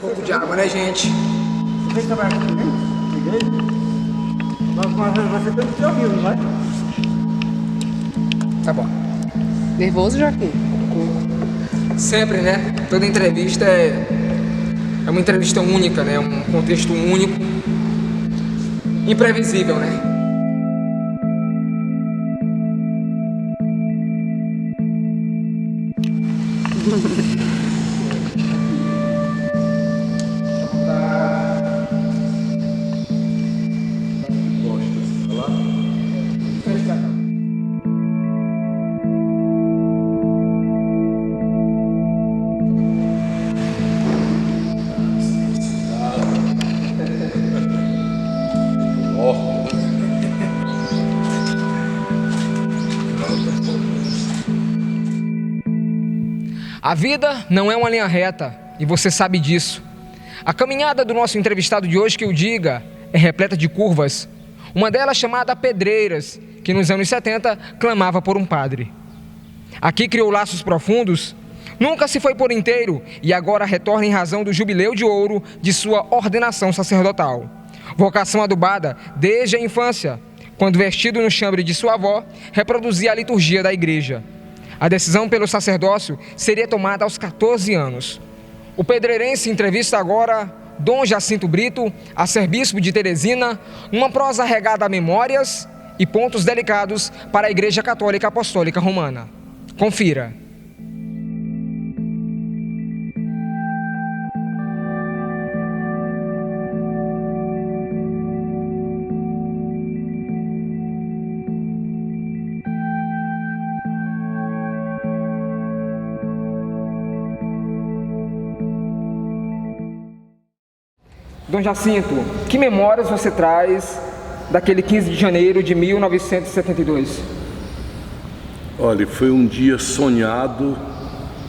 pouco de água, né, gente? Você tem que trabalhar com ninguém? Mas você tem que ser ouvido, não vai? Tá bom. Nervoso, Joaquim? Sempre, né? Toda entrevista é uma entrevista única, né? Um contexto único, imprevisível, né? A vida não é uma linha reta, e você sabe disso. A caminhada do nosso entrevistado de hoje, que eu diga, é repleta de curvas. Uma delas chamada Pedreiras, que nos anos 70 clamava por um padre. Aqui criou laços profundos, nunca se foi por inteiro e agora retorna em razão do jubileu de ouro de sua ordenação sacerdotal. Vocação adubada desde a infância, quando vestido no chambre de sua avó, reproduzia a liturgia da igreja. A decisão pelo sacerdócio seria tomada aos 14 anos. O pedreirense entrevista agora Dom Jacinto Brito, arcebispo de Teresina, numa prosa regada a memórias e pontos delicados para a Igreja Católica Apostólica Romana. Confira. Dom Jacinto, que memórias você traz daquele 15 de janeiro de 1972? Olha, foi um dia sonhado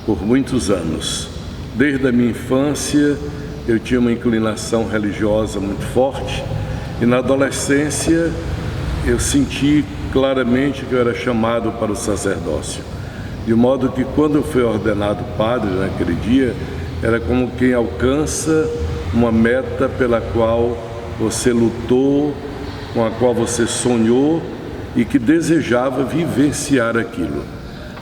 por muitos anos. Desde a minha infância, eu tinha uma inclinação religiosa muito forte e na adolescência eu senti claramente que eu era chamado para o sacerdócio. De modo que quando eu fui ordenado padre naquele dia, era como quem alcança uma meta pela qual você lutou, com a qual você sonhou e que desejava vivenciar aquilo.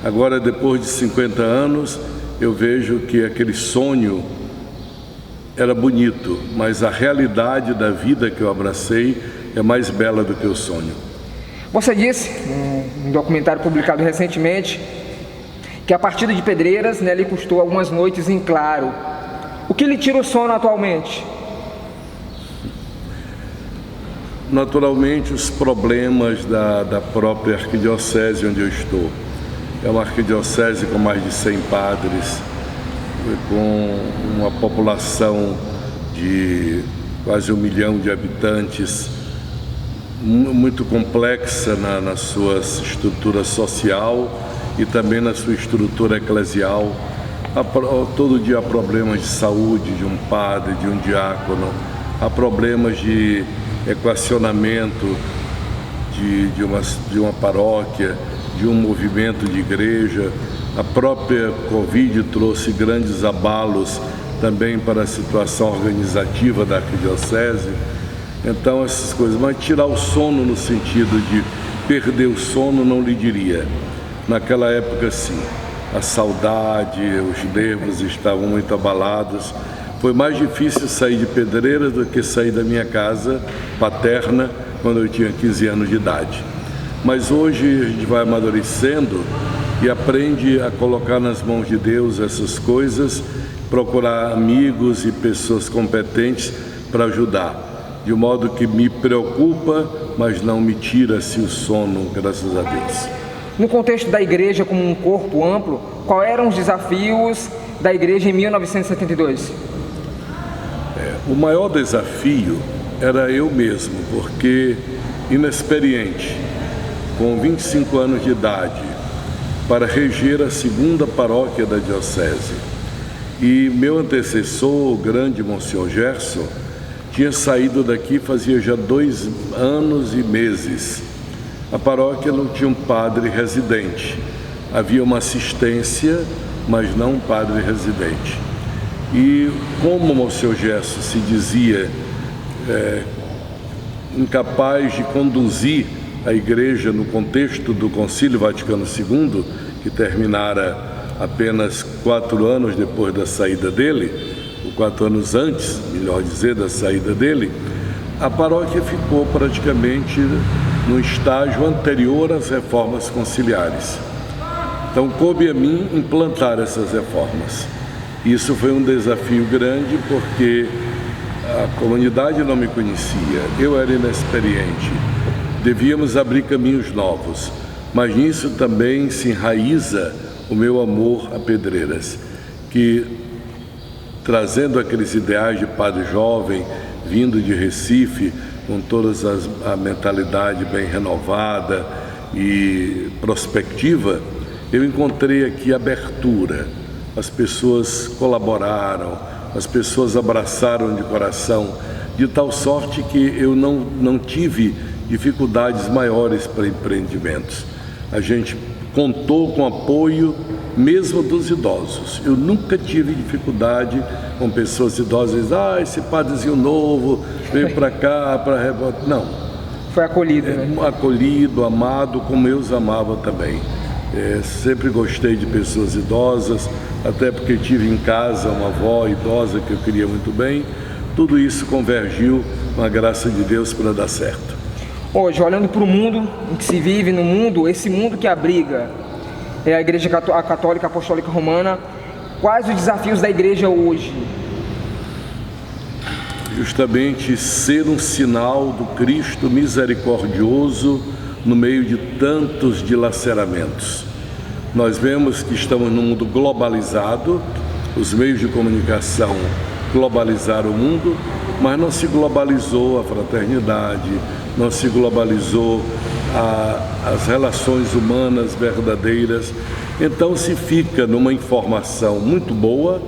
Agora, depois de 50 anos, eu vejo que aquele sonho era bonito, mas a realidade da vida que eu abracei é mais bela do que o sonho. Você disse, num documentário publicado recentemente, que a partida de Pedreiras, né, lhe custou algumas noites em claro. O que lhe tira o sono atualmente? Naturalmente, os problemas da própria arquidiocese onde eu estou. É uma arquidiocese com mais de 100 padres, com uma população de quase 1 milhão de habitantes, muito complexa na sua estrutura social e também na sua estrutura eclesial. Todo dia há problemas de saúde de um padre, de um diácono, há problemas de equacionamento de uma paróquia, de um movimento de igreja. A própria Covid trouxe grandes abalos também para a situação organizativa da arquidiocese. Então essas coisas, mas tirar o sono no sentido de perder o sono não lhe diria. Naquela época sim. A saudade, os nervos estavam muito abalados. Foi mais difícil sair de Pedreiras do que sair da minha casa paterna quando eu tinha 15 anos de idade. Mas hoje a gente vai amadurecendo e aprende a colocar nas mãos de Deus essas coisas, procurar amigos e pessoas competentes para ajudar. De modo que me preocupa, mas não me tira-se o sono, graças a Deus. No contexto da igreja como um corpo amplo, quais eram os desafios da igreja em 1972? O maior desafio era eu mesmo, porque inexperiente, com 25 anos de idade, para reger a segunda paróquia da diocese. E meu antecessor, o grande Monsenhor Gerson, tinha saído daqui fazia já 2 anos e meses. A paróquia não tinha um padre residente. Havia uma assistência, mas não um padre residente. E como o seu Gerson se dizia incapaz de conduzir a igreja no contexto do Concílio Vaticano II, que terminara apenas 4 anos depois da saída dele, ou 4 anos antes, melhor dizer, da saída dele, a paróquia ficou praticamente no estágio anterior às reformas conciliares. Então, coube a mim implantar essas reformas. Isso foi um desafio grande porque a comunidade não me conhecia, eu era inexperiente, devíamos abrir caminhos novos, mas nisso também se enraiza o meu amor a Pedreiras, que trazendo aqueles ideais de padre jovem, vindo de Recife, com todas a mentalidade bem renovada e prospectiva, eu encontrei aqui abertura. As pessoas colaboraram, as pessoas abraçaram de coração, de tal sorte que eu não tive dificuldades maiores para empreendimentos. A gente contou com apoio mesmo dos idosos. Eu nunca tive dificuldade com pessoas idosas, esse padrezinho novo veio para cá, para rebotar. Não. Foi acolhido, né? Acolhido, amado, como eu os amava também. Sempre gostei de pessoas idosas, até porque tive em casa uma avó idosa que eu queria muito bem. Tudo isso convergiu com a graça de Deus para dar certo. Hoje, olhando para o mundo em que se vive, no mundo, esse mundo que abriga a Igreja Católica Apostólica Romana, quais os desafios da Igreja hoje? Justamente ser um sinal do Cristo misericordioso no meio de tantos dilaceramentos. Nós vemos que estamos num mundo globalizado, os meios de comunicação globalizaram o mundo, mas não se globalizou a fraternidade, não se globalizou as relações humanas verdadeiras. Então se fica numa informação muito boa,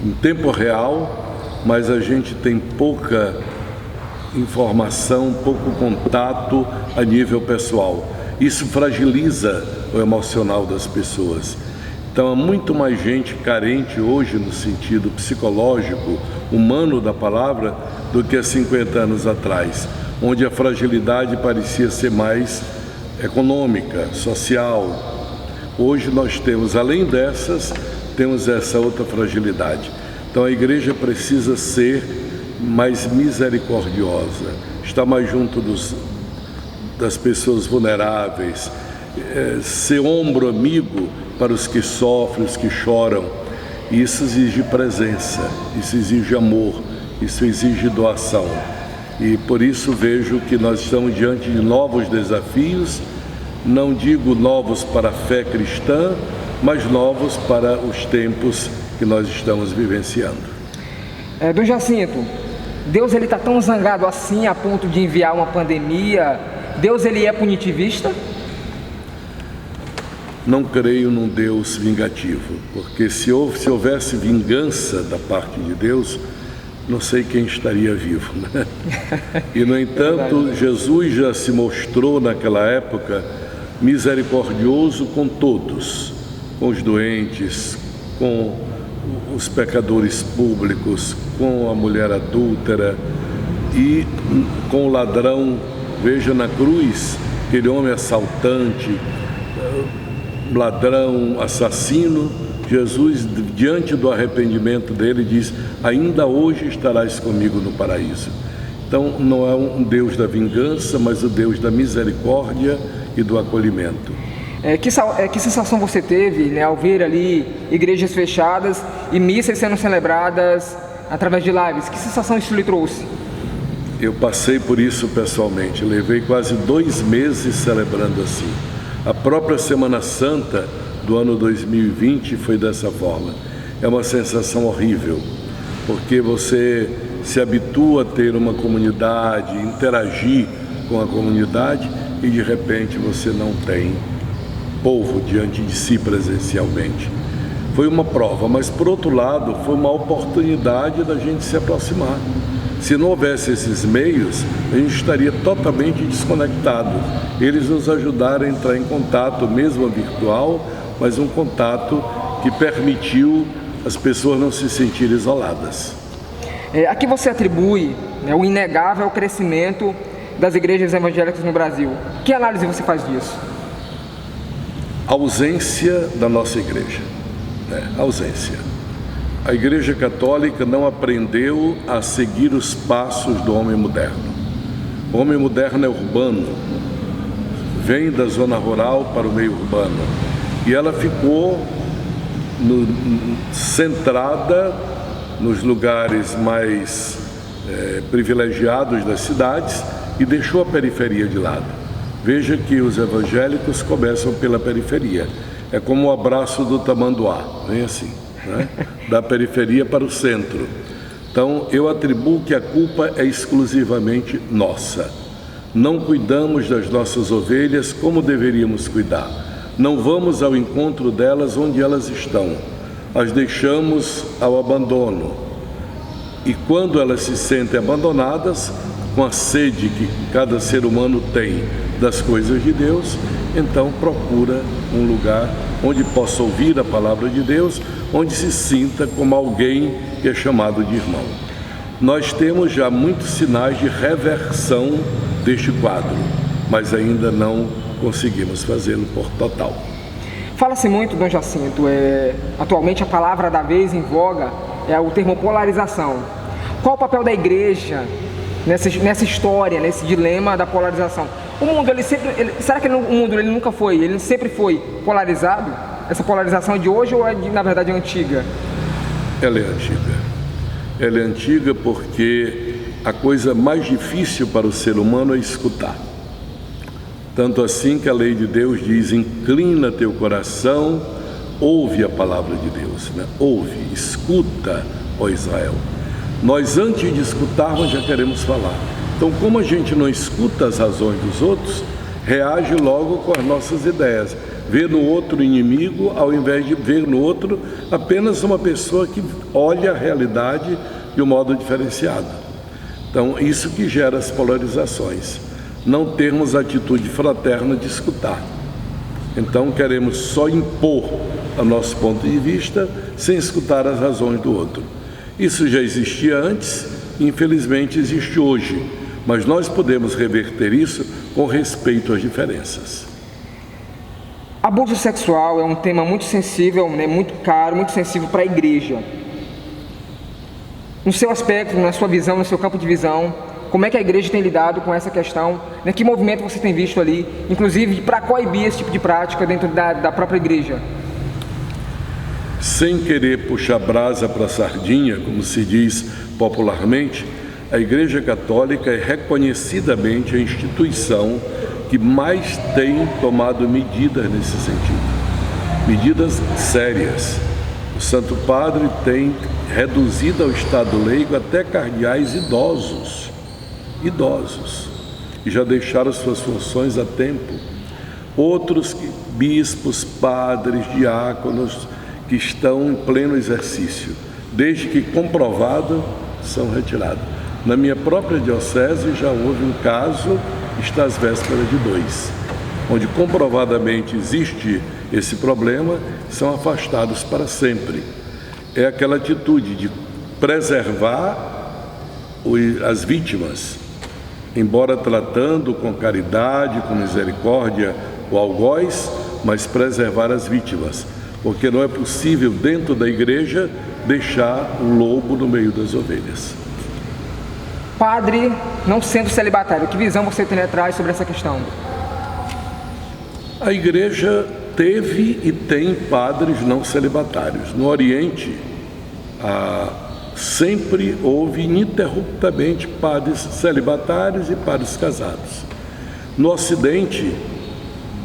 em tempo real, mas a gente tem pouca informação, pouco contato a nível pessoal. Isso fragiliza o emocional das pessoas. Então há muito mais gente carente hoje no sentido psicológico, humano da palavra, do que há 50 anos atrás, onde a fragilidade parecia ser mais econômica, social. Hoje nós temos, além dessas, temos essa outra fragilidade. Então a igreja precisa ser mais misericordiosa, estar mais junto das pessoas vulneráveis, ser ombro amigo para os que sofrem, os que choram. Isso exige presença, isso exige amor, isso exige doação. E por isso vejo que nós estamos diante de novos desafios, não digo novos para a fé cristã, mas novos para os tempos que nós estamos vivenciando. Dom Jacinto, Deus ele está tão zangado assim a ponto de enviar uma pandemia? Deus ele é punitivista? Não creio num Deus vingativo, porque se houvesse vingança da parte de Deus, não sei quem estaria vivo, né? E no entanto, Jesus já se mostrou naquela época misericordioso com todos, com os doentes, com os pecadores públicos, com a mulher adúltera e com o ladrão. Veja na cruz, aquele homem assaltante, ladrão, assassino. Jesus, diante do arrependimento dele, diz: ainda hoje estarás comigo no paraíso. Então não é um Deus da vingança, mas o Deus da misericórdia e do acolhimento. Que sensação você teve, né, ao ver ali igrejas fechadas e missas sendo celebradas através de lives? Que sensação isso lhe trouxe? Eu passei por isso pessoalmente, levei quase 2 meses celebrando assim. A própria Semana Santa do ano 2020 foi dessa forma. É uma sensação horrível, porque você se habitua a ter uma comunidade, interagir com a comunidade e de repente você não tem povo diante de si presencialmente. Foi uma prova, mas por outro lado foi uma oportunidade da gente se aproximar. Se não houvesse esses meios, a gente estaria totalmente desconectado. Eles nos ajudaram a entrar em contato, mesmo virtual, mas um contato que permitiu as pessoas não se sentirem isoladas. A que você atribui, né, o inegável crescimento das igrejas evangélicas no Brasil? Que análise você faz disso? A ausência da nossa igreja, né? Ausência. A Igreja Católica não aprendeu a seguir os passos do homem moderno. O homem moderno é urbano, vem da zona rural para o meio urbano, e ela ficou centrada nos lugares mais privilegiados das cidades e deixou a periferia de lado. Veja que os evangélicos começam pela periferia. É como o abraço do tamanduá, vem assim, né? Da periferia para o centro. Então, eu atribuo que a culpa é exclusivamente nossa. Não cuidamos das nossas ovelhas como deveríamos cuidar. Não vamos ao encontro delas onde elas estão. As deixamos ao abandono. E quando elas se sentem abandonadas, com a sede que cada ser humano tem das coisas de Deus, então procura um lugar onde possa ouvir a palavra de Deus, onde se sinta como alguém que é chamado de irmão. Nós temos já muitos sinais de reversão deste quadro, mas ainda não conseguimos fazê-lo por total. Fala-se muito, Dom Jacinto, atualmente a palavra da vez em voga é o termo polarização. Qual o papel da igreja nessa história, nesse dilema da polarização? O mundo, será que o mundo ele sempre foi polarizado? Essa polarização é de hoje ou na verdade é antiga? Ela é antiga. Ela é antiga porque a coisa mais difícil para o ser humano é escutar. Tanto assim que a lei de Deus diz: inclina teu coração, ouve a palavra de Deus, né? Ouve, escuta, ó Israel. Nós, antes de escutarmos, já queremos falar. Então, como a gente não escuta as razões dos outros, reage logo com as nossas ideias. Vê no outro inimigo, ao invés de ver no outro apenas uma pessoa que olha a realidade de um modo diferenciado. Então, isso que gera as polarizações. Não termos a atitude fraterna de escutar. Então, queremos só impor o nosso ponto de vista sem escutar as razões do outro. Isso já existia antes, infelizmente existe hoje, mas nós podemos reverter isso com respeito às diferenças. Abuso sexual é um tema muito sensível, né, muito caro, muito sensível para a igreja. No seu aspecto, na sua visão, no seu campo de visão, como é que a igreja tem lidado com essa questão? Né, que movimento você tem visto ali, inclusive para coibir esse tipo de prática dentro da própria igreja? Sem querer puxar brasa para a sardinha, como se diz popularmente, a Igreja Católica é reconhecidamente a instituição que mais tem tomado medidas nesse sentido. Medidas sérias. O Santo Padre tem reduzido ao estado leigo até cardeais idosos, e já deixaram suas funções a tempo. Outros bispos, padres, diáconos, que estão em pleno exercício, desde que comprovado, são retirados. Na minha própria diocese já houve um caso, está às vésperas de 2, onde comprovadamente existe esse problema, são afastados para sempre. É aquela atitude de preservar as vítimas, embora tratando com caridade, com misericórdia, o algoz, mas preservar as vítimas. Porque não é possível, dentro da igreja, deixar o lobo no meio das ovelhas. Padre, não sendo celibatário, que visão você traz sobre essa questão? A igreja teve e tem padres não celibatários. No Oriente, sempre houve ininterruptamente padres celibatários e padres casados. No Ocidente,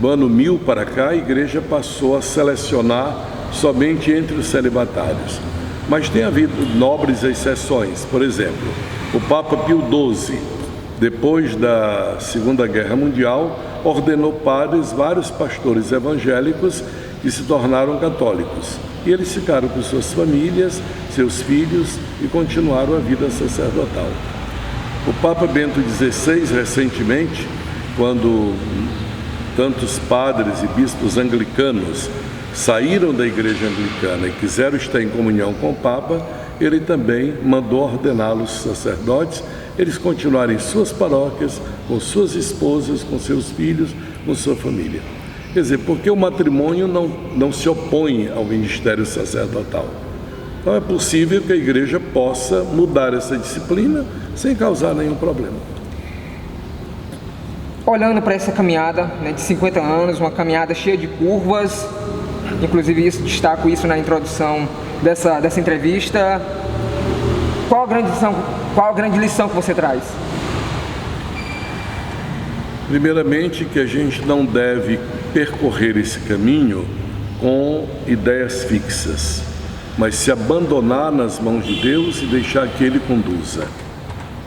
do ano 1000 para cá, a igreja passou a selecionar somente entre os celibatários. Mas tem havido nobres exceções. Por exemplo, o Papa Pio XII, depois da Segunda Guerra Mundial, ordenou padres, vários pastores evangélicos que se tornaram católicos. E eles ficaram com suas famílias, seus filhos e continuaram a vida sacerdotal. O Papa Bento XVI, recentemente, quando tantos padres e bispos anglicanos saíram da igreja anglicana e quiseram estar em comunhão com o Papa, ele também mandou ordená-los sacerdotes, eles continuarem em suas paróquias, com suas esposas, com seus filhos, com sua família. Quer dizer, porque o matrimônio não se opõe ao ministério sacerdotal. Então é possível que a igreja possa mudar essa disciplina sem causar nenhum problema. Olhando para essa caminhada, né, de 50 anos, uma caminhada cheia de curvas, inclusive destaco isso na introdução dessa entrevista, qual a grande lição que você traz? Primeiramente, que a gente não deve percorrer esse caminho com ideias fixas, mas se abandonar nas mãos de Deus e deixar que Ele conduza.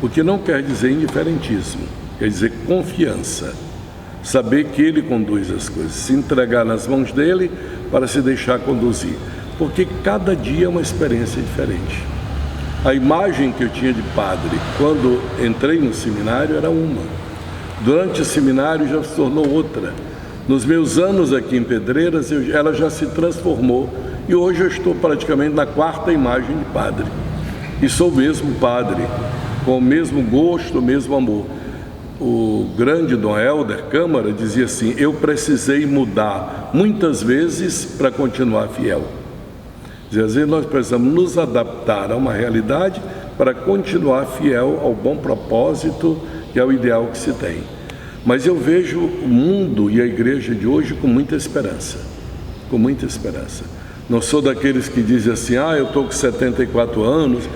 O que não quer dizer indiferentismo, quer dizer confiança. Saber que Ele conduz as coisas, se entregar nas mãos dEle para se deixar conduzir. Porque cada dia é uma experiência diferente. A imagem que eu tinha de padre quando entrei no seminário era uma. Durante o seminário já se tornou outra. Nos meus anos aqui em Pedreiras, ela já se transformou e hoje eu estou praticamente na 4ª imagem de padre. E sou o mesmo padre, com o mesmo gosto, o mesmo amor. O grande Dom Helder Câmara dizia assim: eu precisei mudar muitas vezes para continuar fiel. Às vezes nós precisamos nos adaptar a uma realidade para continuar fiel ao bom propósito e ao ideal que se tem. Mas eu vejo o mundo e a igreja de hoje com muita esperança, com muita esperança. Não sou daqueles que dizem assim: eu estou com 74 anos,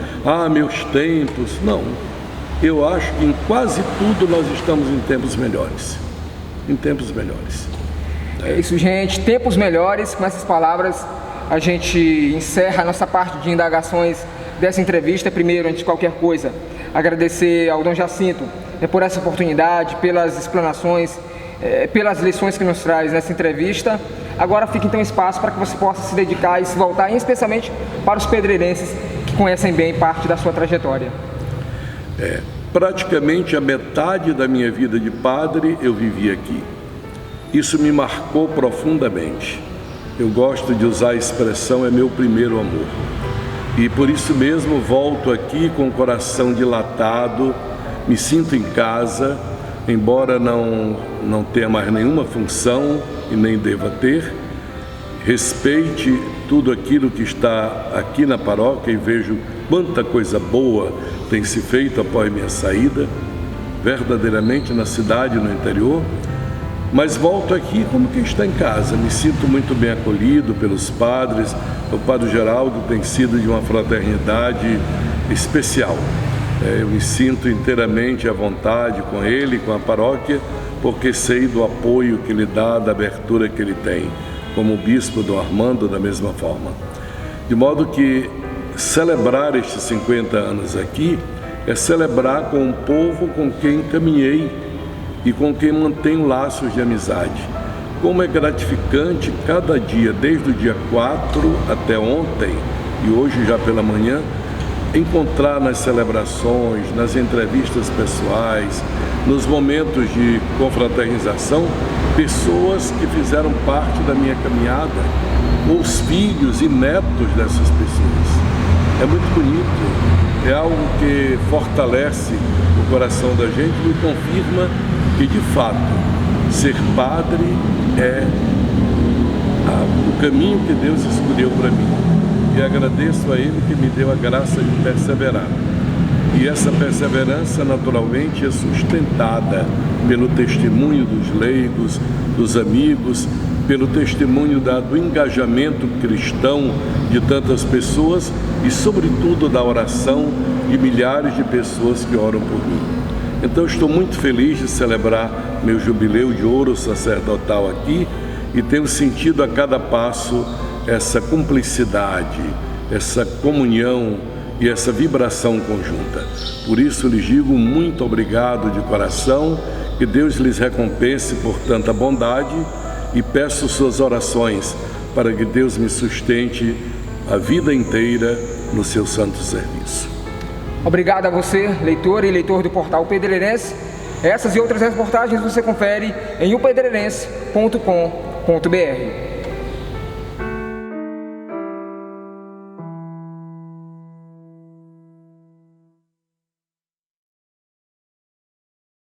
meus tempos. Não, eu acho que em quase tudo nós estamos em tempos melhores, em tempos melhores. É isso, gente, tempos melhores. Com essas palavras a gente encerra a nossa parte de indagações dessa entrevista. Primeiro, antes de qualquer coisa, agradecer ao Dom Jacinto por essa oportunidade, pelas explanações, pelas lições que nos traz nessa entrevista. Agora fica então espaço para que você possa se dedicar e se voltar, especialmente para os pedreirenses que conhecem bem parte da sua trajetória. Praticamente a metade da minha vida de padre eu vivi aqui. Isso me marcou profundamente. Eu gosto de usar a expressão: é meu primeiro amor. E por isso mesmo volto aqui com o coração dilatado, me sinto em casa, embora não tenha mais nenhuma função e nem deva ter. Respeite tudo aquilo que está aqui na paróquia e vejo quanta coisa boa tem se feito após minha saída, verdadeiramente na cidade e no interior. Mas volto aqui como quem está em casa, me sinto muito bem acolhido pelos padres. O Padre Geraldo tem sido de uma fraternidade especial. Eu me sinto inteiramente à vontade com ele, com a paróquia, porque sei do apoio que ele dá, da abertura que ele tem, como o bispo Dom Armando, da mesma forma. De modo que celebrar estes 50 anos aqui é celebrar com um povo com quem caminhei e com quem mantenho laços de amizade. Como é gratificante cada dia, desde o dia 4 até ontem e hoje já pela manhã, encontrar nas celebrações, nas entrevistas pessoais, nos momentos de confraternização, pessoas que fizeram parte da minha caminhada, ou os filhos e netos dessas pessoas. É muito bonito, é algo que fortalece o coração da gente e confirma que, de fato, ser padre é o caminho que Deus escolheu para mim. E agradeço a Ele que me deu a graça de perseverar. E essa perseverança, naturalmente, é sustentada pelo testemunho dos leigos, dos amigos, pelo testemunho do engajamento cristão de tantas pessoas e, sobretudo, da oração de milhares de pessoas que oram por mim. Então, estou muito feliz de celebrar meu jubileu de ouro sacerdotal aqui e tenho sentido a cada passo essa cumplicidade, essa comunhão e essa vibração conjunta. Por isso lhes digo muito obrigado de coração, que Deus lhes recompense por tanta bondade e peço suas orações para que Deus me sustente a vida inteira no seu santo serviço. Obrigado a você, leitor e leitor do portal Pedreirense. Essas e outras reportagens você confere em opedreirense.com.br.